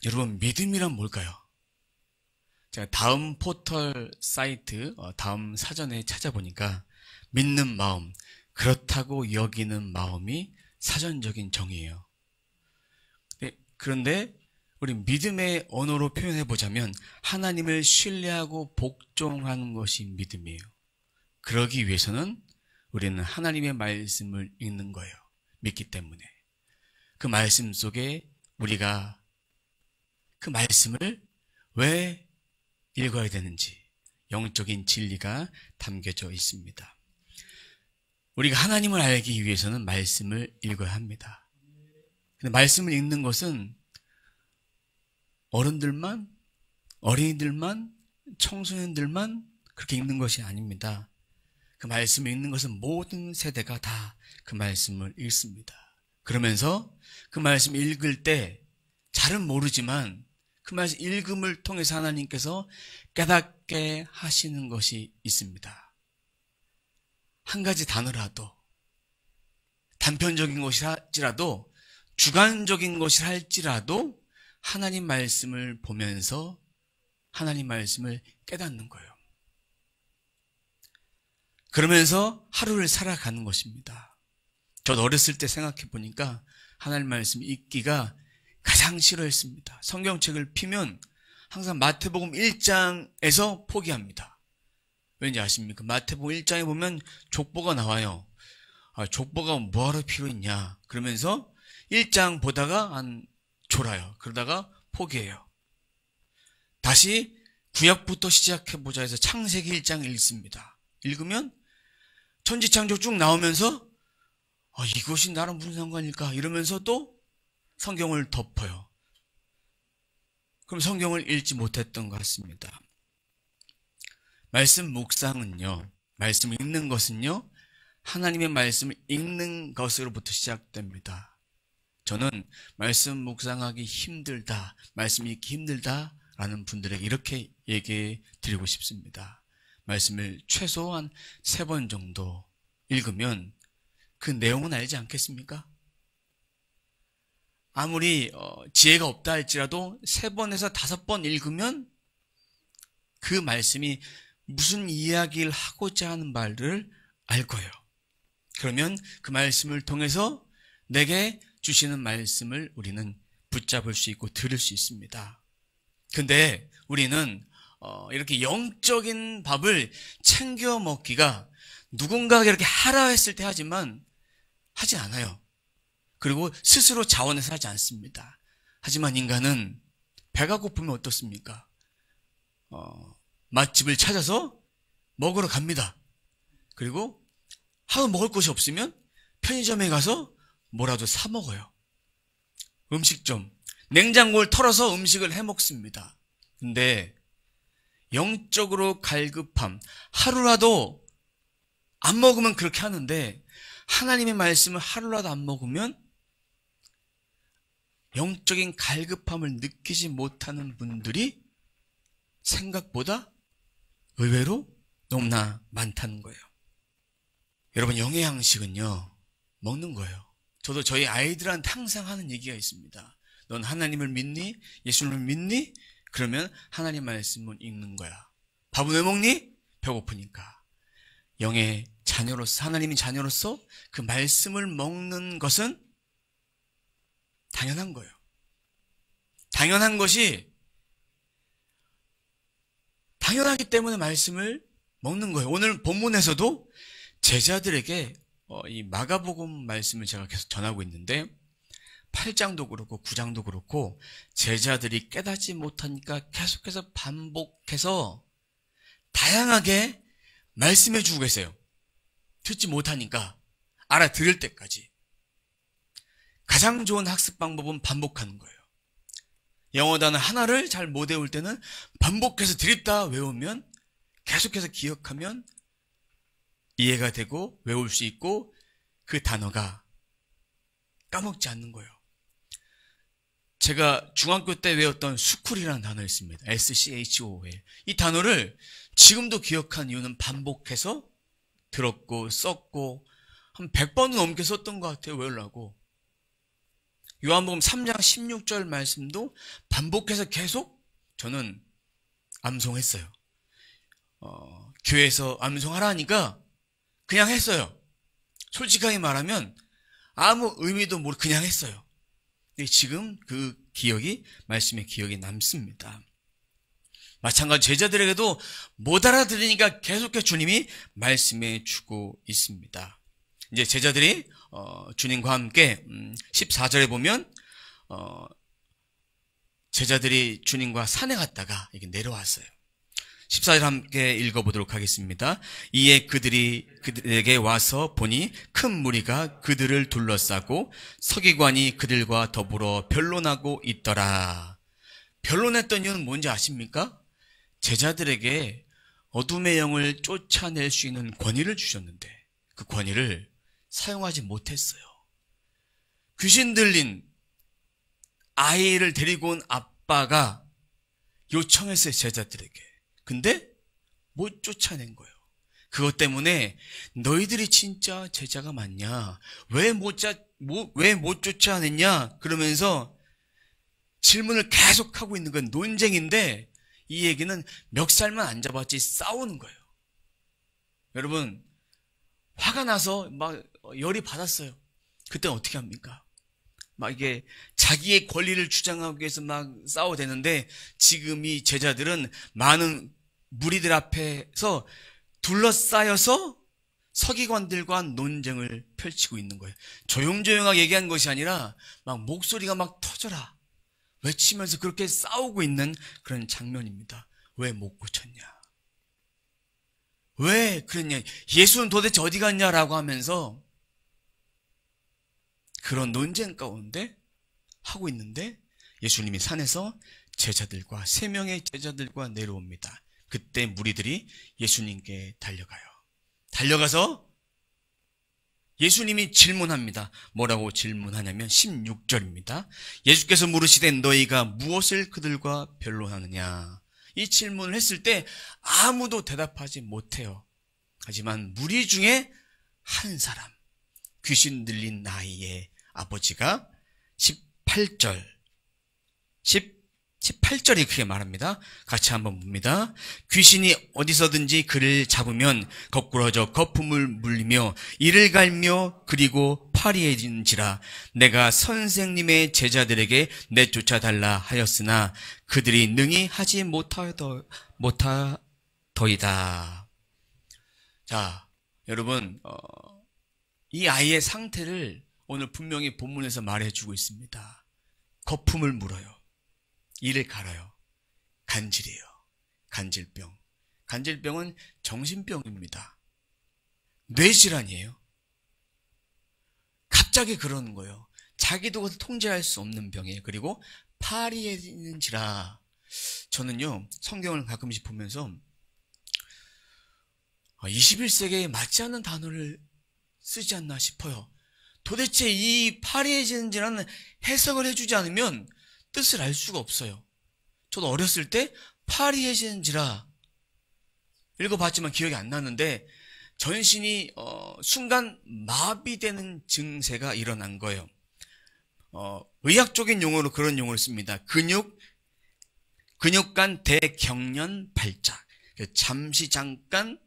여러분, 믿음이란 뭘까요? 제가 다음 포털 사이트, 다음 사전에 찾아보니까 믿는 마음, 그렇다고 여기는 마음이 사전적인 정의예요. 그런데 우리 믿음의 언어로 표현해 보자면 하나님을 신뢰하고 복종하는 것이 믿음이에요. 그러기 위해서는 우리는 하나님의 말씀을 읽는 거예요. 믿기 때문에. 그 말씀 속에 우리가 그 말씀을 왜 읽어야 되는지 영적인 진리가 담겨져 있습니다. 우리가 하나님을 알기 위해서는 말씀을 읽어야 합니다. 근데 말씀을 읽는 것은 어른들만, 어린이들만, 청소년들만 그렇게 읽는 것이 아닙니다. 그 말씀을 읽는 것은 모든 세대가 다 그 말씀을 읽습니다. 그러면서 그 말씀 읽을 때 잘은 모르지만 그 말씀 읽음을 통해서 하나님께서 깨닫게 하시는 것이 있습니다. 한 가지 단어라도, 단편적인 것이랄지라도, 주관적인 것이랄지라도 하나님 말씀을 보면서 하나님 말씀을 깨닫는 거예요. 그러면서 하루를 살아가는 것입니다. 저도 어렸을 때 생각해 보니까 하나님 말씀 읽기가 가장 싫어했습니다. 성경책을 피면 항상 마태복음 1장에서 포기합니다. 왠지 아십니까? 마태복음 1장에 보면 족보가 나와요. 족보가 뭐하러 필요 있냐? 그러면서 1장 보다가 졸아요. 그러다가 포기해요. 다시 구약부터 시작해보자 해서 창세기 1장 읽습니다. 읽으면 천지창조 쭉 나오면서 이것이 나랑 무슨 상관일까? 이러면서 또 성경을 덮어요. 그럼 성경을 읽지 못했던 것 같습니다. 말씀 묵상은요, 말씀 읽는 것은요, 하나님의 말씀을 읽는 것으로부터 시작됩니다. 저는 말씀 묵상하기 힘들다, 말씀 읽기 힘들다라는 분들에게 이렇게 얘기해 드리고 싶습니다. 말씀을 최소한 3번 정도 읽으면 그 내용은 알지 않겠습니까? 아무리 지혜가 없다 할지라도 3번에서 5번 읽으면 그 말씀이 무슨 이야기를 하고자 하는 말을 알 거예요. 그러면 그 말씀을 통해서 내게 주시는 말씀을 우리는 붙잡을 수 있고 들을 수 있습니다. 근데 우리는 이렇게 영적인 밥을 챙겨 먹기가 누군가가 이렇게 하라 했을 때 하지만 하지 않아요. 그리고 스스로 자원해서 하지 않습니다. 하지만 인간은 배가 고프면 어떻습니까? 맛집을 찾아서 먹으러 갑니다. 그리고 하루 먹을 것이 없으면 편의점에 가서 뭐라도 사 먹어요. 음식점, 냉장고를 털어서 음식을 해 먹습니다. 근데 영적으로 갈급함, 하루라도 안 먹으면 그렇게 하는데 하나님의 말씀을 하루라도 안 먹으면 영적인 갈급함을 느끼지 못하는 분들이 생각보다 의외로 너무나 많다는 거예요. 여러분, 영의 양식은요, 먹는 거예요. 저도 저희 아이들한테 항상 하는 얘기가 있습니다. 넌 하나님을 믿니? 예수님을 믿니? 그러면 하나님 말씀을 읽는 거야. 밥은 왜 먹니? 배고프니까. 영의 자녀로서, 하나님의 자녀로서 그 말씀을 먹는 것은 당연한 거예요. 당연한 것이 당연하기 때문에 말씀을 먹는 거예요. 오늘 본문에서도 제자들에게 이 마가복음 말씀을 제가 계속 전하고 있는데 8장도 그렇고 9장도 그렇고 제자들이 깨닫지 못하니까 계속해서 반복해서 다양하게 말씀해 주고 계세요. 듣지 못하니까 알아들을 때까지. 가장 좋은 학습 방법은 반복하는 거예요. 영어 단어 하나를 잘 못 외울 때는 반복해서 드립다 외우면 계속해서 기억하면 이해가 되고 외울 수 있고 그 단어가 까먹지 않는 거예요. 제가 중학교 때 외웠던 스쿨이라는 단어 있습니다. SCHOL. 이 단어를 지금도 기억한 이유는 반복해서 들었고 썼고 한 100번은 넘게 썼던 것 같아요. 외우려고. 요한복음 3장 16절 말씀도 반복해서 계속 저는 암송했어요. 교회에서 암송하라니까 그냥 했어요. 솔직하게 말하면 아무 의미도 모르고 그냥 했어요. 근데 지금 그 기억이, 말씀의 기억이 남습니다. 마찬가지 제자들에게도 못 알아들으니까 계속해서 주님이 말씀해 주고 있습니다. 이제 제자들이 주님과 함께 14절에 보면 제자들이 주님과 산에 갔다가 이렇게 내려왔어요. 14절 함께 읽어보도록 하겠습니다. 이에 그들에게 와서 보니 큰 무리가 그들을 둘러싸고 서기관이 그들과 더불어 변론하고 있더라. 변론했던 이유는 뭔지 아십니까? 제자들에게 어둠의 영을 쫓아낼 수 있는 권위를 주셨는데 그 권위를 사용하지 못했어요. 귀신 들린 아이를 데리고 온 아빠가 요청했어요, 제자들에게. 근데 못 쫓아낸 거예요. 그것 때문에 너희들이 진짜 제자가 맞냐? 왜 못 쫓아냈냐? 그러면서 질문을 계속하고 있는 건 논쟁인데 이 얘기는 멱살만 안 잡았지 싸우는 거예요. 여러분, 화가 나서 막 열이 받았어요. 그때 어떻게 합니까? 막 이게 자기의 권리를 주장하기 위해서 막 싸워대는데 지금 이 제자들은 많은 무리들 앞에서 둘러싸여서 서기관들과 논쟁을 펼치고 있는 거예요. 조용조용하게 얘기한 것이 아니라 막 목소리가 막 터져라 외치면서 그렇게 싸우고 있는 그런 장면입니다. 왜 못 고쳤냐? 왜 그랬냐? 예수는 도대체 어디 갔냐라고 하면서 그런 논쟁 가운데 하고 있는데 예수님이 산에서 제자들과 3명의 제자들과 내려옵니다. 그때 무리들이 예수님께 달려가요. 달려가서 예수님이 질문합니다. 뭐라고 질문하냐면 16절입니다. 예수께서 물으시되 너희가 무엇을 그들과 변론하느냐? 이 질문을 했을 때 아무도 대답하지 못해요. 하지만 무리 중에 한 사람, 귀신 들린 나이의 아버지가 18절이 그렇게 말합니다. 같이 한번 봅니다. 귀신이 어디서든지 그를 잡으면 거꾸러져 거품을 물리며 이를 갈며 그리고 파리해진지라. 내가 선생님의 제자들에게 내쫓아달라 하였으나 그들이 능히 하지 못하더이다. 자, 여러분, 이 아이의 상태를 오늘 분명히 본문에서 말해주고 있습니다. 거품을 물어요. 이를 갈아요. 간질이에요. 간질병. 간질병은 정신병입니다. 뇌질환이에요. 갑자기 그러는 거예요. 자기도 통제할 수 없는 병이에요. 그리고 파리해지는지라. 저는요, 성경을 가끔씩 보면서 21세기에 맞지 않는 단어를 쓰지 않나 싶어요. 도대체 이 파리해지는지라는 해석을 해주지 않으면 뜻을 알 수가 없어요. 저도 어렸을 때 파리해지는지라 읽어봤지만 기억이 안 나는데 전신이 순간 마비되는 증세가 일어난 거예요. 의학적인 용어로 그런 용어를 씁니다. 근육간 대경련 발작. 잠시 잠깐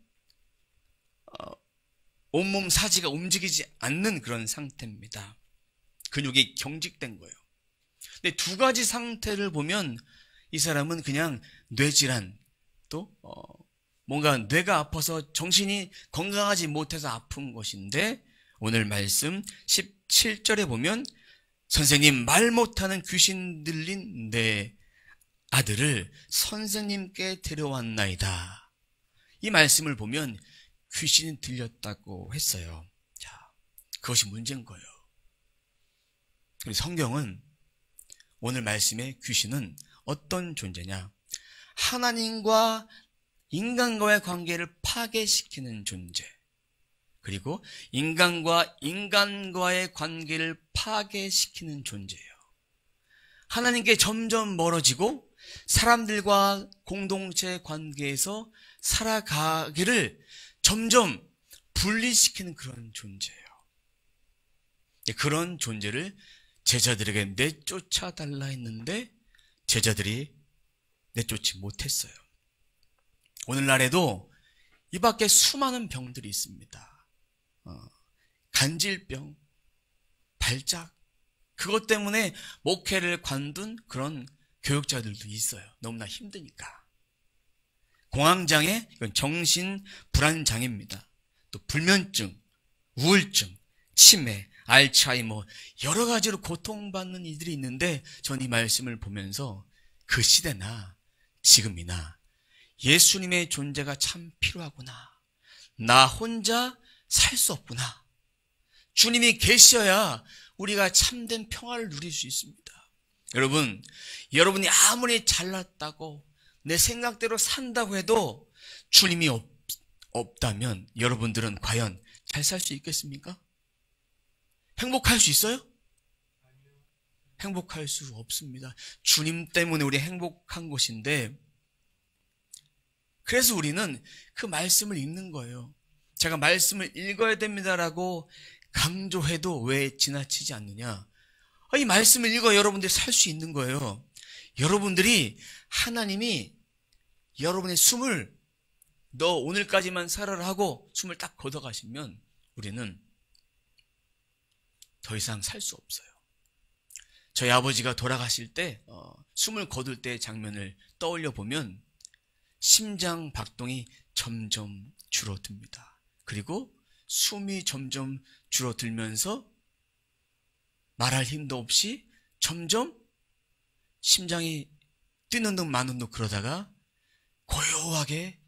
온몸 사지가 움직이지 않는 그런 상태입니다. 근육이 경직된 거예요. 근데 두 가지 상태를 보면 이 사람은 그냥 뇌질환, 또 뭔가 뇌가 아파서 정신이 건강하지 못해서 아픈 것인데 오늘 말씀 17절에 보면 선생님, 말 못하는 귀신 들린 내 아들을 선생님께 데려왔나이다. 이 말씀을 보면 귀신이 들렸다고 했어요. 자, 그것이 문제인 거예요. 성경은 오늘 말씀의 귀신은 어떤 존재냐? 하나님과 인간과의 관계를 파괴시키는 존재. 그리고 인간과 인간과의 관계를 파괴시키는 존재예요. 하나님께 점점 멀어지고 사람들과 공동체 관계에서 살아가기를 점점 분리시키는 그런 존재예요. 그런 존재를 제자들에게 내쫓아 달라 했는데 제자들이 내쫓지 못했어요. 오늘날에도 이 밖에 수많은 병들이 있습니다. 간질병, 발작, 그것 때문에 목회를 관둔 그런 교육자들도 있어요. 너무나 힘드니까. 공황장애, 이건 정신불안장애입니다. 또 불면증, 우울증, 치매, 알츠하이머, 여러 가지로 고통받는 이들이 있는데 전 이 말씀을 보면서 그 시대나 지금이나 예수님의 존재가 참 필요하구나. 나 혼자 살 수 없구나. 주님이 계셔야 우리가 참된 평화를 누릴 수 있습니다. 여러분, 여러분이 아무리 잘났다고 내 생각대로 산다고 해도 주님이 없다면 여러분들은 과연 잘 살 수 있겠습니까? 행복할 수 있어요? 행복할 수 없습니다. 주님 때문에 우리 행복한 것인데, 그래서 우리는 그 말씀을 읽는 거예요. 제가 말씀을 읽어야 됩니다라고 강조해도 왜 지나치지 않느냐? 이 말씀을 읽어 여러분들이 살 수 있는 거예요. 여러분들이 하나님이 여러분의 숨을 너 오늘까지만 살아라 하고 숨을 딱 걷어가시면 우리는 더 이상 살 수 없어요. 저희 아버지가 돌아가실 때 숨을 거둘 때의 장면을 떠올려 보면 심장 박동이 점점 줄어듭니다. 그리고 숨이 점점 줄어들면서 말할 힘도 없이 점점 심장이 뛰는 둥 마는 둥 그러다가 고요하게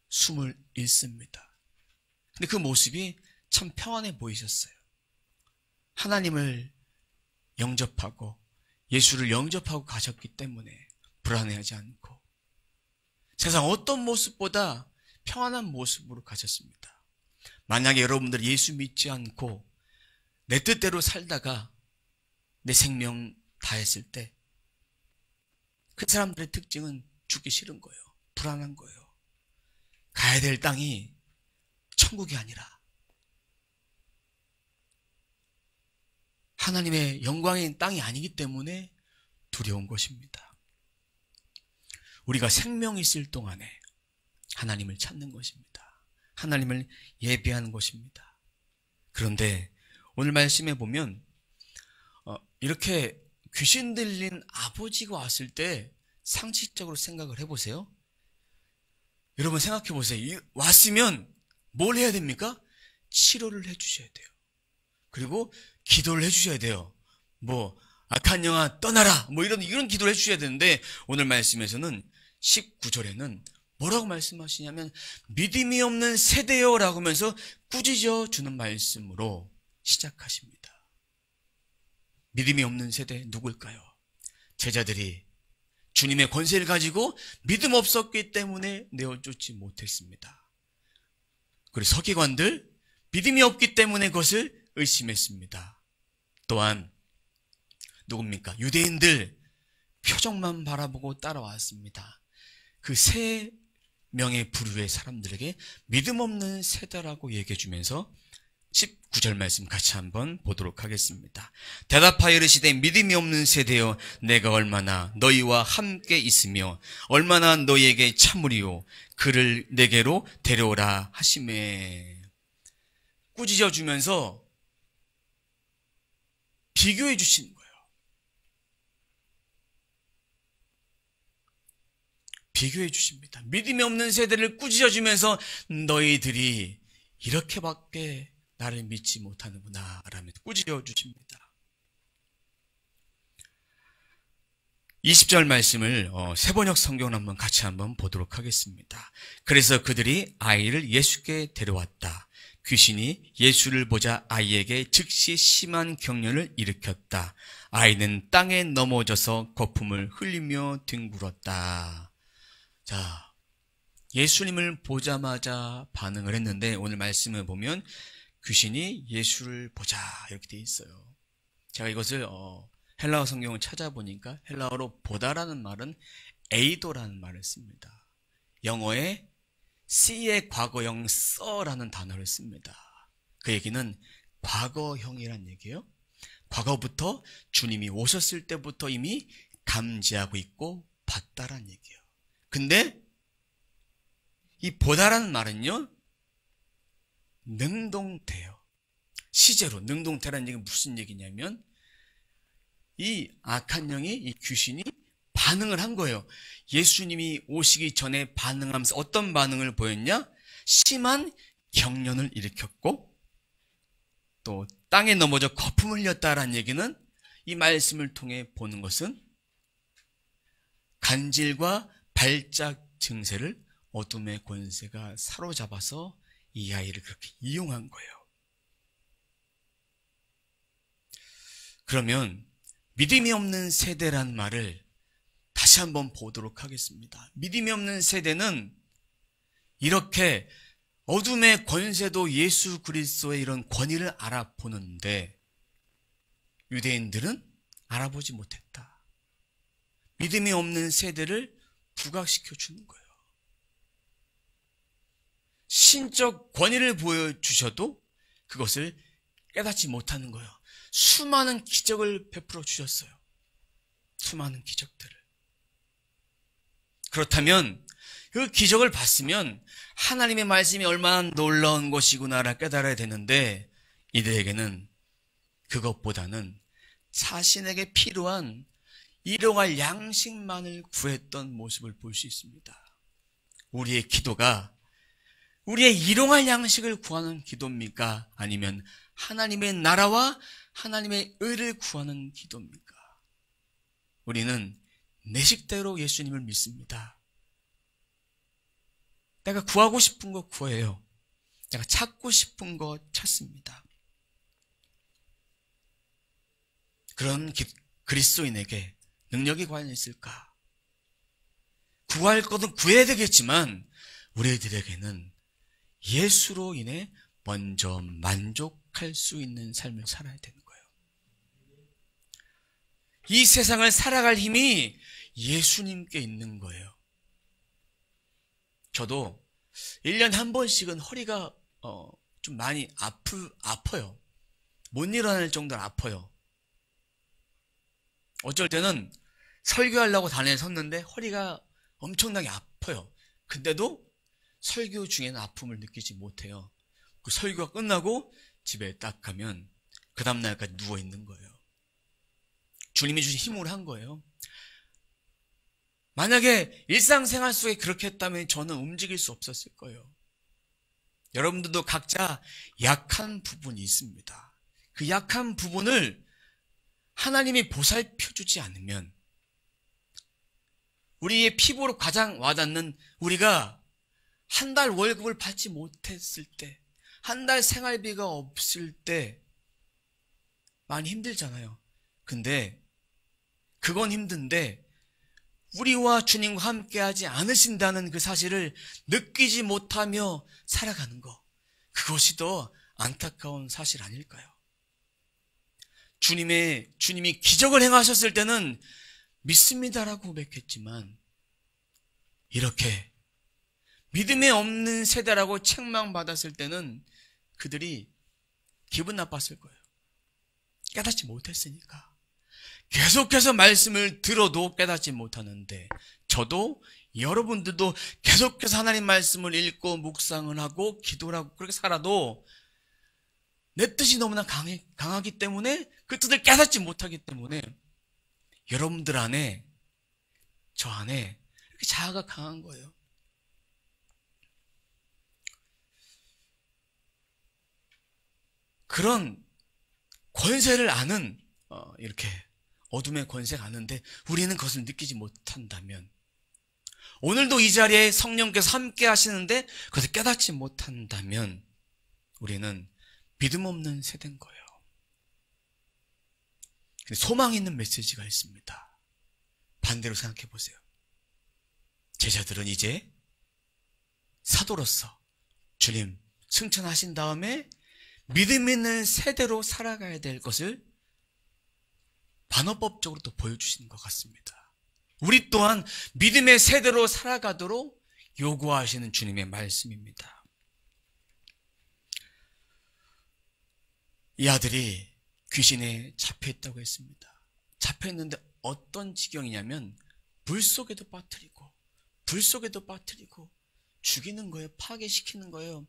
숨을 잃습니다. 근데 그 모습이 참 평안해 보이셨어요. 하나님을 영접하고 예수를 영접하고 가셨기 때문에 불안해하지 않고 세상 어떤 모습보다 평안한 모습으로 가셨습니다. 만약에 여러분들이 예수 믿지 않고 내 뜻대로 살다가 내 생명 다했을 때 그 사람들의 특징은 죽기 싫은 거예요. 불안한 거예요. 가야 될 땅이 천국이 아니라 하나님의 영광인 땅이 아니기 때문에 두려운 것입니다. 우리가 생명이 있을 동안에 하나님을 찾는 것입니다. 하나님을 예배하는 것입니다. 그런데 오늘 말씀에 보면 이렇게 귀신 들린 아버지가 왔을 때 상식적으로 생각을 해보세요. 여러분 생각해 보세요. 왔으면 뭘 해야 됩니까? 치료를 해주셔야 돼요. 그리고 기도를 해주셔야 돼요. 악한 영아 떠나라 이런 기도를 해주셔야 되는데 오늘 말씀에서는 19절에는 뭐라고 말씀하시냐면 믿음이 없는 세대요 라고 하면서 꾸짖어 주는 말씀으로 시작하십니다. 믿음이 없는 세대 누굴까요? 제자들이 주님의 권세를 가지고 믿음 없었기 때문에 내어쫓지 못했습니다. 그리고 서기관들 믿음이 없기 때문에 그것을 의심했습니다. 또한 누굽니까? 유대인들 표정만 바라보고 따라왔습니다. 그 세 명의 부류의 사람들에게 믿음 없는 세대라고 얘기해 주면서 19절 말씀 같이 한번 보도록 하겠습니다. 대답하여 이르시되 믿음이 없는 세대여 내가 얼마나 너희와 함께 있으며 얼마나 너희에게 참으리요 그를 내게로 데려오라 하시매. 꾸짖어 주면서 비교해 주시는 거예요. 비교해 주십니다. 믿음이 없는 세대를 꾸짖어 주면서 너희들이 이렇게밖에 나를 믿지 못하는구나 라며 꾸짖어 주십니다. 20절 말씀을 세번역 성경을 한번 같이 한번 보도록 하겠습니다. 그래서 그들이 아이를 예수께 데려왔다. 귀신이 예수를 보자 아이에게 즉시 심한 경련을 일으켰다. 아이는 땅에 넘어져서 거품을 흘리며 뒹굴었다. 자, 예수님을 보자마자 반응을 했는데 오늘 말씀을 보면 귀신이 예수를 보자 이렇게 돼 있어요. 제가 이것을 헬라어 성경을 찾아보니까 헬라어로 보다라는 말은 에이도라는 말을 씁니다. 영어에 see의 과거형 saw라는 단어를 씁니다. 그 얘기는 과거형이란 얘기예요. 과거부터 주님이 오셨을 때부터 이미 감지하고 있고 봤다란 얘기예요. 근데 이 보다라는 말은요, 능동태예요. 시제로 능동태라는 얘기는 무슨 얘기냐면 이 악한 영이, 이 귀신이 반응을 한 거예요. 예수님이 오시기 전에 반응하면서 어떤 반응을 보였냐? 심한 경련을 일으켰고 또 땅에 넘어져 거품을 흘렸다라는 얘기는 이 말씀을 통해 보는 것은 간질과 발작 증세를 어둠의 권세가 사로잡아서 이 아이를 그렇게 이용한 거예요. 그러면 믿음이 없는 세대란 말을 다시 한번 보도록 하겠습니다. 믿음이 없는 세대는 이렇게 어둠의 권세도 예수 그리스도의 이런 권위를 알아보는데 유대인들은 알아보지 못했다. 믿음이 없는 세대를 부각시켜 주는 거예요. 신적 권위를 보여주셔도 그것을 깨닫지 못하는 거예요. 수많은 기적을 베풀어 주셨어요. 수많은 기적들을. 그렇다면 그 기적을 봤으면 하나님의 말씀이 얼마나 놀라운 것이구나를 깨달아야 되는데 이들에게는 그것보다는 자신에게 필요한 일용할 양식만을 구했던 모습을 볼 수 있습니다. 우리의 기도가 우리의 일용할 양식을 구하는 기도입니까? 아니면 하나님의 나라와 하나님의 의를 구하는 기도입니까? 우리는 내 식대로 예수님을 믿습니다. 내가 구하고 싶은 거 구해요. 내가 찾고 싶은 거 찾습니다. 그런 그리스도인에게 능력이 과연 있을까? 구할 것은 구해야 되겠지만 우리들에게는 예수로 인해 먼저 만족할 수 있는 삶을 살아야 되는 거예요. 이 세상을 살아갈 힘이 예수님께 있는 거예요. 저도 1년에 한 번씩은 허리가 좀 많이 아파요. 못 일어날 정도로 아파요. 어쩔 때는 설교하려고 단에 섰는데 허리가 엄청나게 아파요. 근데도 설교 중에는 아픔을 느끼지 못해요. 그 설교가 끝나고 집에 딱 가면 그 다음날까지 누워있는 거예요. 주님이 주신 힘으로 한 거예요. 만약에 일상생활 속에 그렇게 했다면 저는 움직일 수 없었을 거예요. 여러분들도 각자 약한 부분이 있습니다. 그 약한 부분을 하나님이 보살펴주지 않으면 우리의 피부로 가장 와닿는 우리가 한 달 월급을 받지 못했을 때, 한 달 생활비가 없을 때 많이 힘들잖아요. 근데 그건 힘든데 우리와 주님과 함께하지 않으신다는 그 사실을 느끼지 못하며 살아가는 것, 그것이 더 안타까운 사실 아닐까요? 주님이 기적을 행하셨을 때는 믿습니다라고 고백했지만 이렇게 믿음에 없는 세대라고 책망받았을 때는 그들이 기분 나빴을 거예요. 깨닫지 못했으니까. 계속해서 말씀을 들어도 깨닫지 못하는데 저도 여러분들도 계속해서 하나님 말씀을 읽고 묵상을 하고 기도를 하고 그렇게 살아도 내 뜻이 너무나 강하기 때문에 그 뜻을 깨닫지 못하기 때문에 여러분들 안에, 저 안에 이렇게 자아가 강한 거예요. 그런 권세를 아는 이렇게 어둠의 권세가 아는데 우리는 그것을 느끼지 못한다면, 오늘도 이 자리에 성령께서 함께 하시는데 그것을 깨닫지 못한다면 우리는 믿음 없는 세대인 거예요. 근데 소망 있는 메시지가 있습니다. 반대로 생각해 보세요. 제자들은 이제 사도로서 주님 승천하신 다음에 믿음 있는 세대로 살아가야 될 것을 반어법적으로 또 보여주시는 것 같습니다. 우리 또한 믿음의 세대로 살아가도록 요구하시는 주님의 말씀입니다. 이 아들이 귀신에 잡혀있다고 했습니다. 잡혀있는데 어떤 지경이냐면 불 속에도 빠뜨리고 불 속에도 빠뜨리고 죽이는 거예요. 파괴시키는 거예요.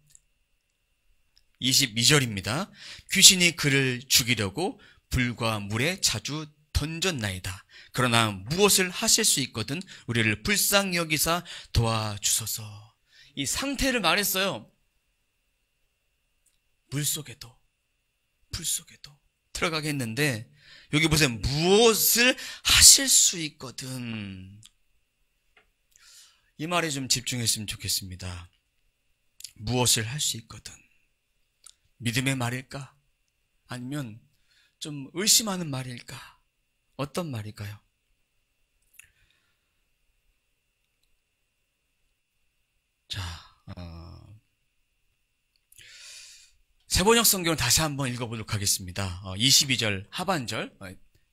22절입니다. 귀신이 그를 죽이려고 불과 물에 자주 던졌나이다. 그러나 무엇을 하실 수 있거든 우리를 불쌍히 여기사 도와주소서. 이 상태를 말했어요. 불 속에도 들어가게 했는데 여기 보세요. 무엇을 하실 수 있거든. 이 말에 좀 집중했으면 좋겠습니다. 무엇을 할 수 있거든. 믿음의 말일까? 아니면 좀 의심하는 말일까? 어떤 말일까요? 자, 세번역 성경을 다시 한번 읽어보도록 하겠습니다. 22절 하반절.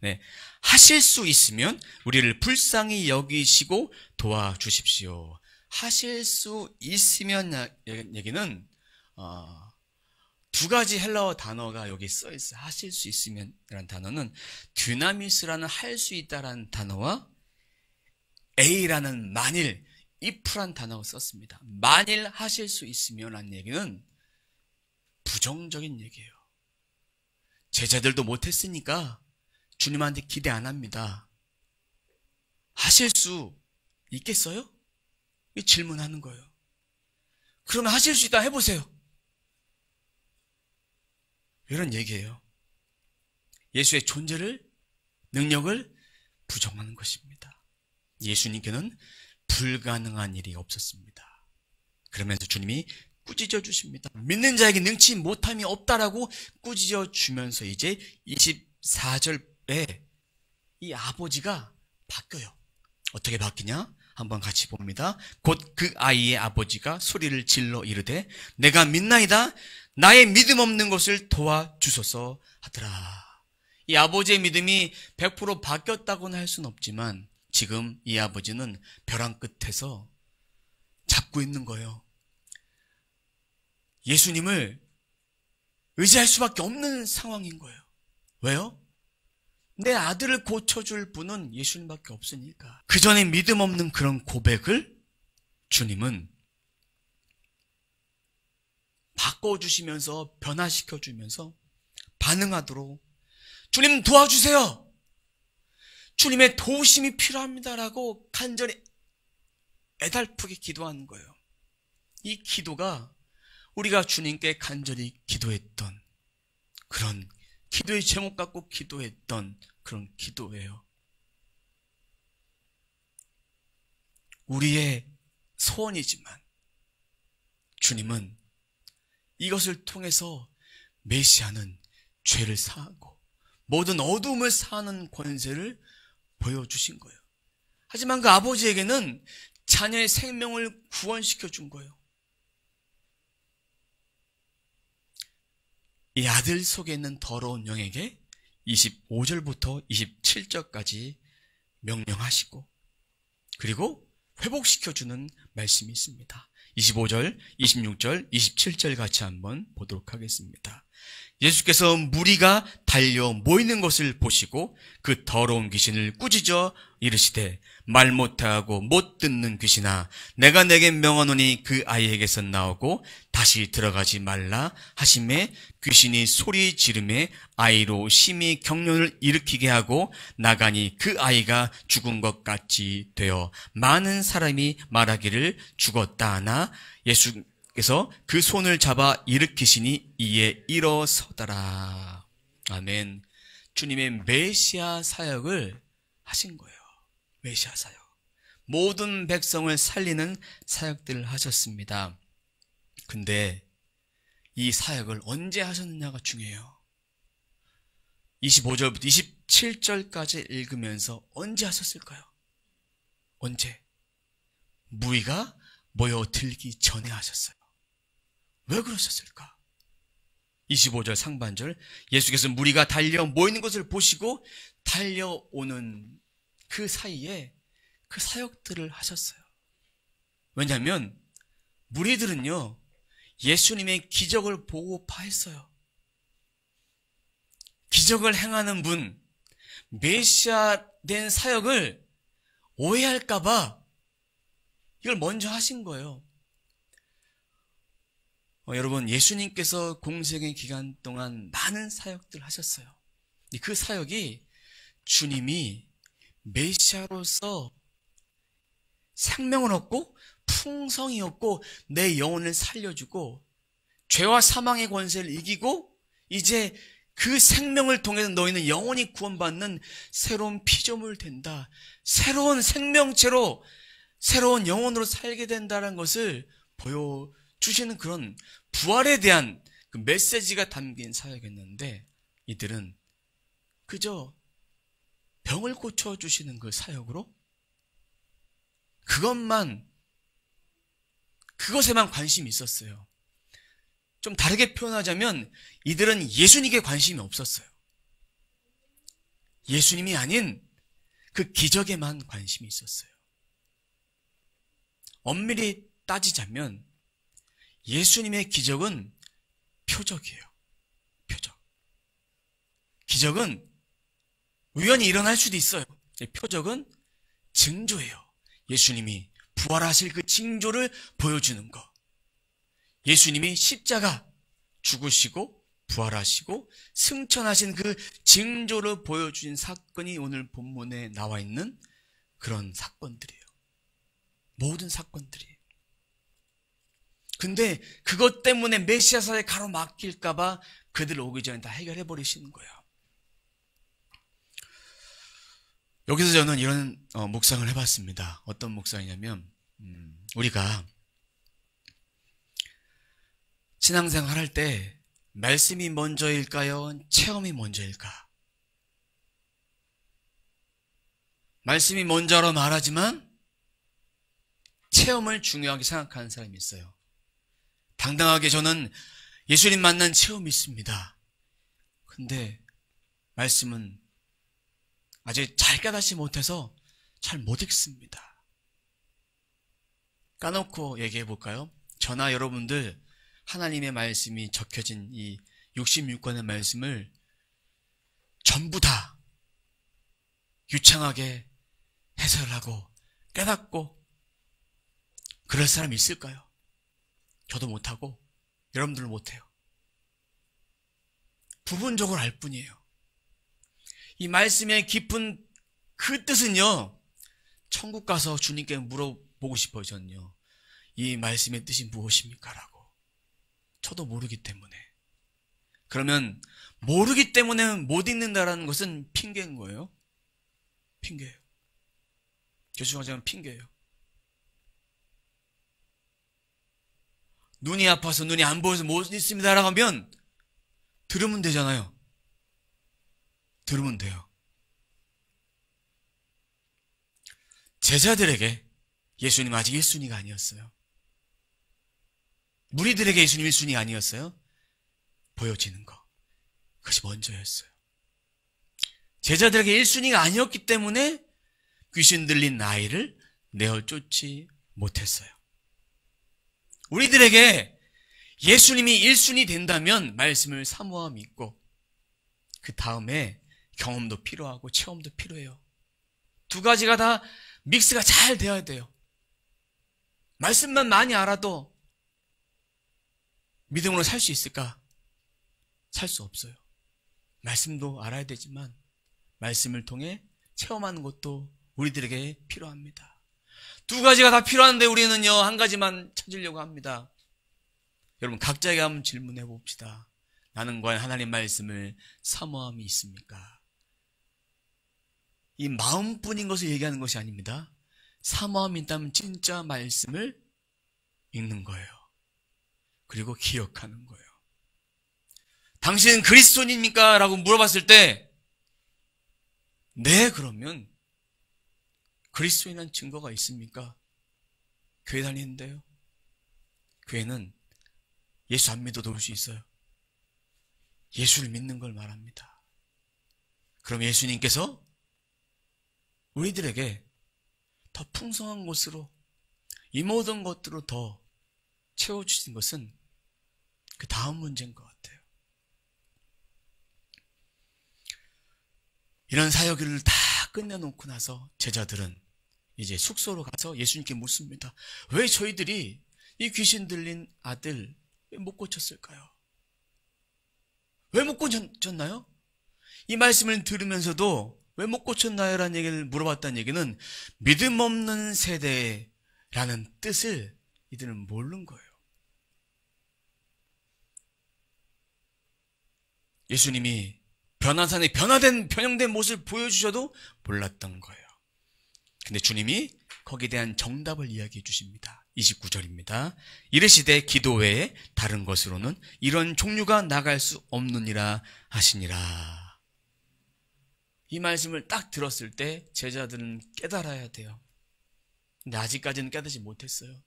네. 하실 수 있으면 우리를 불쌍히 여기시고 도와주십시오. 하실 수 있으면 얘기는 두 가지 헬라어 단어가 여기 써 있어요. 하실 수 있으면 이라는 단어는 듀나미스라는 할 수 있다라는 단어와 A라는 만일, if란 단어가 썼습니다. 만일 하실 수 있으면 라는 얘기는 부정적인 얘기예요. 제자들도 못했으니까 주님한테 기대 안 합니다. 하실 수 있겠어요? 이 질문하는 거예요. 그러면 하실 수 있다 해보세요. 이런 얘기예요. 예수의 존재를, 능력을 부정하는 것입니다. 예수님께는 불가능한 일이 없었습니다. 그러면서 주님이 꾸짖어 주십니다. 믿는 자에게 능치 못함이 없다라고 꾸짖어 주면서 이제 24절에 이 아버지가 바뀌어요. 어떻게 바뀌냐? 한번 같이 봅니다. 곧 그 아이의 아버지가 소리를 질러 이르되 내가 믿나이다. 나의 믿음 없는 것을 도와주소서 하더라. 이 아버지의 믿음이 100% 바뀌었다고는 할 수는 없지만 지금 이 아버지는 벼랑 끝에서 잡고 있는 거예요. 예수님을 의지할 수밖에 없는 상황인 거예요. 왜요? 내 아들을 고쳐줄 분은 예수님밖에 없으니까. 그 전에 믿음 없는 그런 고백을 주님은 바꿔주시면서 변화시켜주면서 반응하도록 주님 도와주세요. 주님의 도우심이 필요합니다라고 간절히 애달프게 기도하는 거예요. 이 기도가 우리가 주님께 간절히 기도했던 그런 기도의 제목 갖고 기도했던 그런 기도예요. 우리의 소원이지만 주님은 이것을 통해서 메시아는 죄를 사하고 모든 어둠을 사하는 권세를 보여주신 거예요. 하지만 그 아버지에게는 자녀의 생명을 구원시켜 준 거예요. 이 아들 속에 있는 더러운 영에게 25절부터 27절까지 명령하시고 그리고 회복시켜주는 말씀이 있습니다. 25절, 26절, 27절 같이 한번 보도록 하겠습니다. 예수께서 무리가 달려 모이는 것을 보시고 그 더러운 귀신을 꾸짖어 이르시되 말 못하고 못 듣는 귀신아 내가 내게 명하노니 그 아이에게서 나오고 다시 들어가지 말라 하심에 귀신이 소리 지르매 아이로 심히 경련을 일으키게 하고 나가니 그 아이가 죽은 것 같이 되어 많은 사람이 말하기를 죽었다 하나 예수께서 그 손을 잡아 일으키시니 이에 일어서더라. 아멘. 주님의 메시아 사역을 하신 거예요. 메시아 사역. 모든 백성을 살리는 사역들을 하셨습니다. 근데 이 사역을 언제 하셨느냐가 중요해요. 25절부터 27절까지 읽으면서 언제 하셨을까요? 언제? 무리가 모여들기 전에 하셨어요. 왜 그러셨을까? 25절 상반절 예수께서 무리가 달려 모이는 것을 보시고 달려오는 그 사이에 그 사역들을 하셨어요. 왜냐하면 무리들은요 예수님의 기적을 보고 파했어요. 기적을 행하는 분, 메시아 된 사역을 오해할까봐 이걸 먼저 하신 거예요. 여러분, 예수님께서 공생의 기간 동안 많은 사역들 하셨어요. 그 사역이 주님이 메시아로서 생명을 얻고 풍성이 얻고 내 영혼을 살려주고 죄와 사망의 권세를 이기고 이제 그 생명을 통해서 너희는 영원히 구원받는 새로운 피조물 된다. 새로운 생명체로 새로운 영혼으로 살게 된다는 것을 보여주시는 그런 부활에 대한 그 메시지가 담긴 사역이었는데 이들은 그저 병을 고쳐주시는 그 사역으로 그것에만 관심이 있었어요. 좀 다르게 표현하자면 이들은 예수님께 관심이 없었어요. 예수님이 아닌 그 기적에만 관심이 있었어요. 엄밀히 따지자면 예수님의 기적은 표적이에요. 표적. 기적은 우연히 일어날 수도 있어요. 표적은 징조예요. 예수님이 부활하실 그 징조를 보여주는 것. 예수님이 십자가 죽으시고 부활하시고 승천하신 그 징조를 보여주신 사건이 오늘 본문에 나와 있는 그런 사건들이에요. 모든 사건들이. 근데 그것 때문에 메시아사에 가로막힐까봐 그들 오기 전에 다 해결해 버리시는 거예요. 여기서 저는 이런 묵상을 해봤습니다. 어떤 묵상이냐면 우리가 신앙생활 할 때 말씀이 먼저일까요? 체험이 먼저일까? 말씀이 먼저로 말하지만 체험을 중요하게 생각하는 사람이 있어요. 당당하게 저는 예수님 만난 체험이 있습니다. 근데 말씀은 아직 잘 깨닫지 못해서 잘 못 읽습니다. 까놓고 얘기해 볼까요? 저나 여러분들 하나님의 말씀이 적혀진 이 66권의 말씀을 전부 다 유창하게 해설하고 깨닫고 그럴 사람이 있을까요? 저도 못하고 여러분들도 못해요. 부분적으로 알 뿐이에요. 이 말씀의 깊은 그 뜻은요, 천국 가서 주님께 물어보고 싶어요. 저는요, 이 말씀의 뜻이 무엇입니까? 라고. 저도 모르기 때문에. 그러면 모르기 때문에 못 읽는다라는 것은 핑계인 거예요. 핑계예요. 교수님하자면 핑계예요. 눈이 아파서 눈이 안 보여서 못 읽습니다라고 하면 들으면 되잖아요. 들으면 돼요. 제자들에게 예수님 아직 1순위가 아니었어요. 무리들에게 예수님 1순위가 아니었어요. 보여지는 것. 그것이 먼저였어요. 제자들에게 1순위가 아니었기 때문에 귀신 들린 아이를 내어 쫓지 못했어요. 우리들에게 예수님이 1순위 된다면 말씀을 사모하 믿고 그 다음에 경험도 필요하고 체험도 필요해요. 두 가지가 다 믹스가 잘 되어야 돼요. 말씀만 많이 알아도 믿음으로 살 수 있을까? 살 수 없어요. 말씀도 알아야 되지만 말씀을 통해 체험하는 것도 우리들에게 필요합니다. 두 가지가 다 필요한데 우리는요, 한 가지만 찾으려고 합니다. 여러분, 각자에게 한번 질문해 봅시다. 나는 과연 하나님 말씀을 사모함이 있습니까? 이 마음뿐인 것을 얘기하는 것이 아닙니다. 사모함이 있다면 진짜 말씀을 읽는 거예요. 그리고 기억하는 거예요. 당신은 그리스도인입니까? 라고 물어봤을 때 네, 그러면 그리스도인한 증거가 있습니까? 교회 다니는데요. 교회는 예수 안 믿어도 올 수 있어요. 예수를 믿는 걸 말합니다. 그럼 예수님께서 우리들에게 더 풍성한 것으로 이 모든 것들로 더 채워주신 것은 그 다음 문제인 것 같아요. 이런 사역을 다 끝내놓고 나서 제자들은 이제 숙소로 가서 예수님께 묻습니다. 왜 저희들이 이 귀신 들린 아들 왜 못 고쳤을까요? 왜 못 고쳤나요? 이 말씀을 들으면서도 왜 못 고쳤나요? 라는 얘기를 물어봤다는 얘기는 믿음 없는 세대라는 뜻을 이들은 모르는 거예요. 예수님이 변화산에 변형된 모습을 보여주셔도 몰랐던 거예요. 근데 주님이 거기에 대한 정답을 이야기해 주십니다. 29절입니다. 이르시되 기도 외에 다른 것으로는 이런 종류가 나갈 수 없느니라 하시니라. 이 말씀을 딱 들었을 때 제자들은 깨달아야 돼요. 근데 아직까지는 깨닫지 못했어요.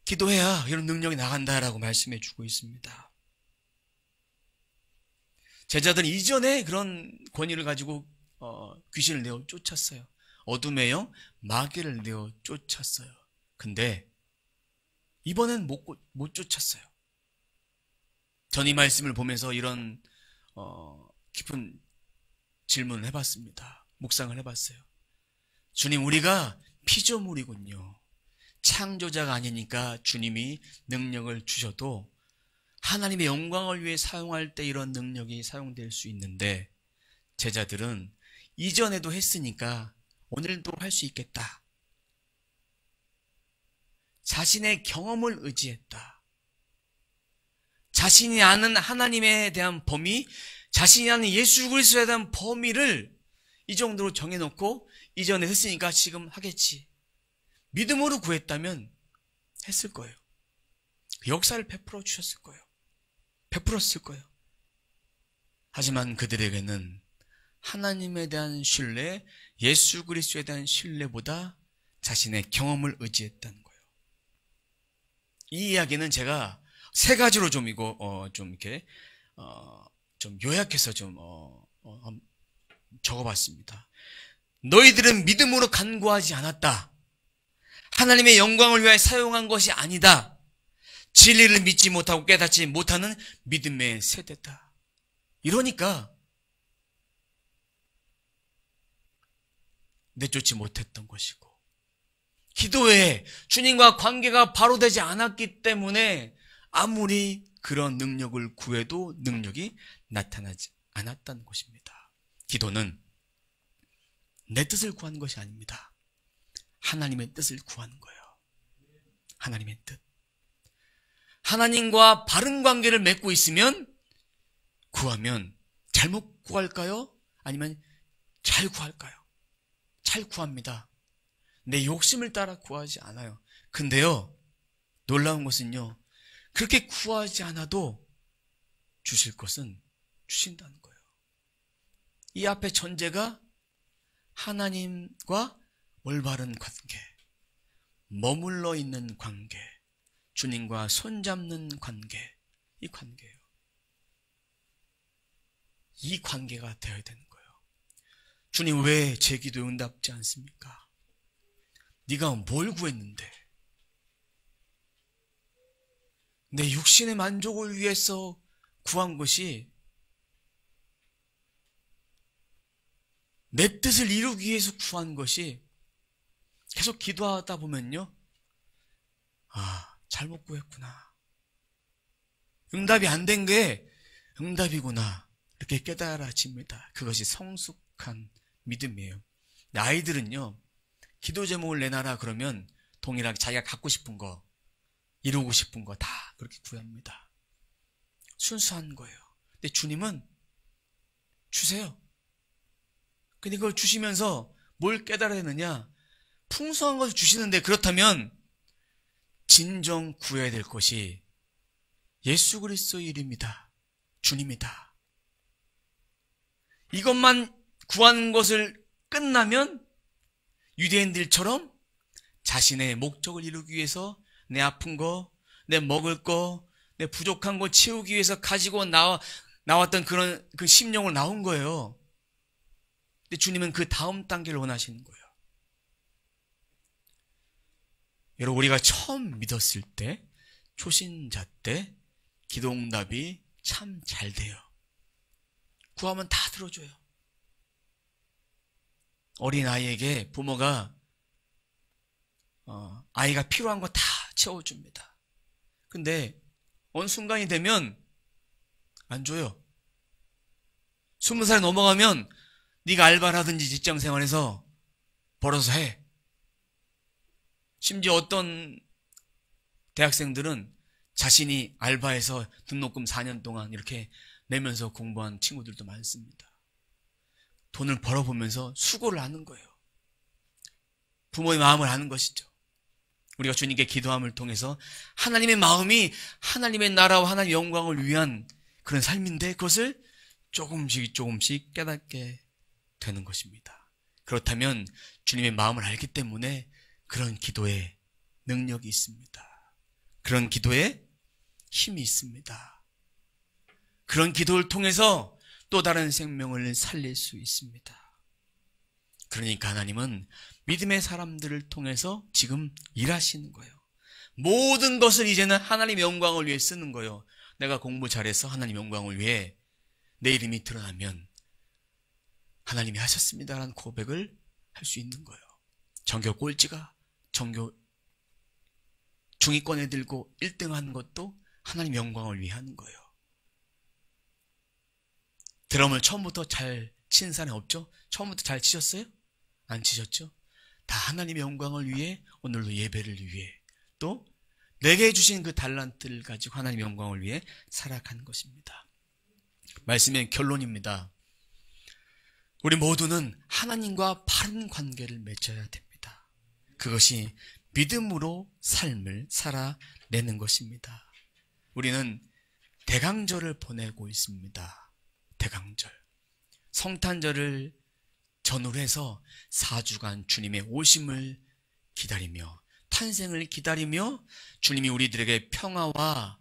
기도해야 이런 능력이 나간다라고 말씀해 주고 있습니다. 제자들은 이전에 그런 권위를 가지고 귀신을 내어 쫓았어요. 어둠의 영, 마귀를 내어 쫓았어요. 근데 이번엔 못 쫓았어요. 전 이 말씀을 보면서 이런 깊은 질문을 해봤습니다. 묵상을 해봤어요. 주님, 우리가 피조물이군요. 창조자가 아니니까 주님이 능력을 주셔도 하나님의 영광을 위해 사용할 때 이런 능력이 사용될 수 있는데 제자들은 이전에도 했으니까 오늘도 할 수 있겠다. 자신의 경험을 의지했다. 자신이 아는 하나님에 대한 범위, 자신이 아는 예수 그리스도에 대한 범위를 이 정도로 정해놓고 이전에 했으니까 지금 하겠지. 믿음으로 구했다면 했을 거예요. 역사를 베풀어 주셨을 거예요. 베풀었을 거예요. 하지만 그들에게는 하나님에 대한 신뢰, 예수 그리스도에 대한 신뢰보다 자신의 경험을 의지했다는 거예요. 이 이야기는 제가 세 가지로 좀 이렇게 좀 요약해서 좀 적어봤습니다. 너희들은 믿음으로 간구하지 않았다. 하나님의 영광을 위하여 사용한 것이 아니다. 진리를 믿지 못하고 깨닫지 못하는 믿음의 세대다. 이러니까 내쫓지 못했던 것이고, 기도에 주님과 관계가 바로 되지 않았기 때문에 아무리 그런 능력을 구해도 능력이 나타나지 않았다는 것입니다. 기도는 내 뜻을 구하는 것이 아닙니다. 하나님의 뜻을 구하는 거예요. 하나님의 뜻. 하나님과 바른 관계를 맺고 있으면 구하면 잘못 구할까요? 아니면 잘 구할까요? 잘 구합니다. 내 욕심을 따라 구하지 않아요. 근데요, 놀라운 것은요, 그렇게 구하지 않아도 주실 것은 주신다는 거예요. 이 앞에 전제가 하나님과 올바른 관계, 머물러 있는 관계, 주님과 손잡는 관계, 이 관계예요. 이 관계가 되어야 되는 거예요. 주님, 왜 제 기도에 응답지 않습니까? 네가 뭘 구했는데? 내 육신의 만족을 위해서 구한 것이 내 뜻을 이루기 위해서 구한 것이 계속 기도하다 보면요, 잘못 구했구나. 응답이 안 된 게 응답이구나. 이렇게 깨달아집니다. 그것이 성숙한 믿음이에요. 아이들은요, 기도 제목을 내놔라 그러면 동일하게 자기가 갖고 싶은 거, 이루고 싶은 거 다 그렇게 구합니다. 순수한 거예요. 근데 주님은 주세요. 근데 그걸 주시면서 뭘 깨달아야 되느냐? 풍성한 것을 주시는데, 그렇다면 진정 구해야 될 것이 예수 그리스도의 이름이다. 주님이다. 이것만 구하는 것을 끝나면 유대인들처럼 자신의 목적을 이루기 위해서 내 아픈 거, 내 먹을 거, 내 부족한 거 채우기 위해서 가지고 나왔던 그런 그 심령으로 나온 거예요. 근데 주님은 그 다음 단계를 원하시는 거예요. 여러분, 우리가 처음 믿었을 때, 초신자 때 기도 응답이 참 잘 돼요. 구하면 다 들어줘요. 어린아이에게 부모가 아이가 필요한 거 다 채워줍니다. 근데 어느 순간이 되면 안 줘요. 20살 넘어가면 네가 알바를 하든지 직장생활에서 벌어서 해. 심지어 어떤 대학생들은 자신이 알바해서 등록금 4년 동안 이렇게 내면서 공부한 친구들도 많습니다. 돈을 벌어보면서 수고를 하는 거예요. 부모의 마음을 아는 것이죠. 우리가 주님께 기도함을 통해서 하나님의 마음이 하나님의 나라와 하나님의 영광을 위한 그런 삶인데 그것을 조금씩 깨닫게 되는 것입니다. 그렇다면 주님의 마음을 알기 때문에 그런 기도에 능력이 있습니다. 그런 기도에 힘이 있습니다. 그런 기도를 통해서 또 다른 생명을 살릴 수 있습니다. 그러니까 하나님은 믿음의 사람들을 통해서 지금 일하시는 거예요. 모든 것을 이제는 하나님의 영광을 위해 쓰는 거예요. 내가 공부 잘해서 하나님 영광을 위해 내 이름이 드러나면 하나님이 하셨습니다라는 고백을 할 수 있는 거예요. 전교 꼴찌가 전교 중위권에 들고 1등 하는 것도 하나님 영광을 위해 하는 거예요. 드럼을 처음부터 잘 치는 사람이 없죠? 처음부터 잘 치셨어요? 안 치셨죠? 다 하나님의 영광을 위해 오늘도 예배를 위해 또 내게 주신 그 달란트를 가지고 하나님의 영광을 위해 살아가는 것입니다. 말씀의 결론입니다. 우리 모두는 하나님과 바른 관계를 맺어야 됩니다. 그것이 믿음으로 삶을 살아내는 것입니다. 우리는 대강절을 보내고 있습니다. 대강절. 성탄절을 전후로 해서 4주간 주님의 오심을 기다리며 탄생을 기다리며 주님이 우리들에게 평화와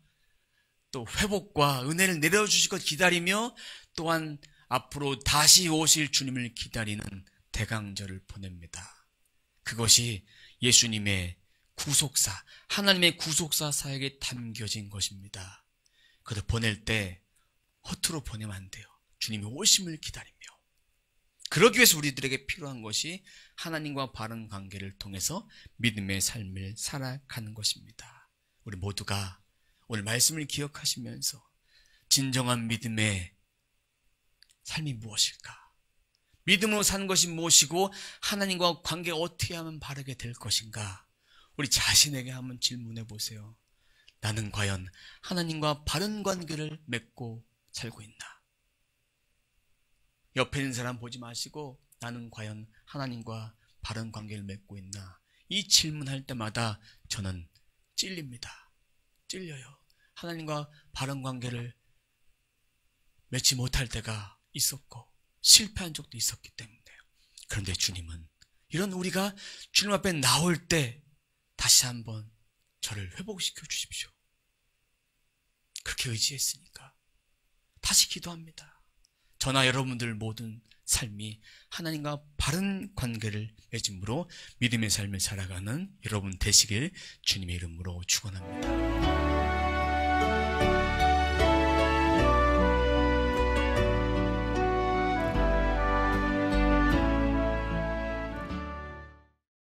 또 회복과 은혜를 내려주실 것 기다리며 또한 앞으로 다시 오실 주님을 기다리는 대강절을 보냅니다. 그것이 예수님의 구속사, 하나님의 구속사 사역에 담겨진 것입니다. 그것을 보낼 때 허투루 보내면 안 돼요. 주님의 오심을 기다리며. 그러기 위해서 우리들에게 필요한 것이 하나님과 바른 관계를 통해서 믿음의 삶을 살아가는 것입니다. 우리 모두가 오늘 말씀을 기억하시면서 진정한 믿음의 삶이 무엇일까? 믿음으로 사는 것이 무엇이고 하나님과 관계가 어떻게 하면 바르게 될 것인가? 우리 자신에게 한번 질문해 보세요. 나는 과연 하나님과 바른 관계를 맺고 살고 있나? 옆에 있는 사람 보지 마시고 나는 과연 하나님과 바른 관계를 맺고 있나? 이 질문할 때마다 저는 찔립니다. 찔려요. 하나님과 바른 관계를 맺지 못할 때가 있었고 실패한 적도 있었기 때문에. 그런데 주님은 이런 우리가 주님 앞에 나올 때 다시 한번 저를 회복시켜 주십시오. 그렇게 의지했으니까 다시 기도합니다. 저나 여러분들 모든 삶이 하나님과 바른 관계를 맺음으로 믿음의 삶을 살아가는 여러분 되시길 주님의 이름으로 축원합니다.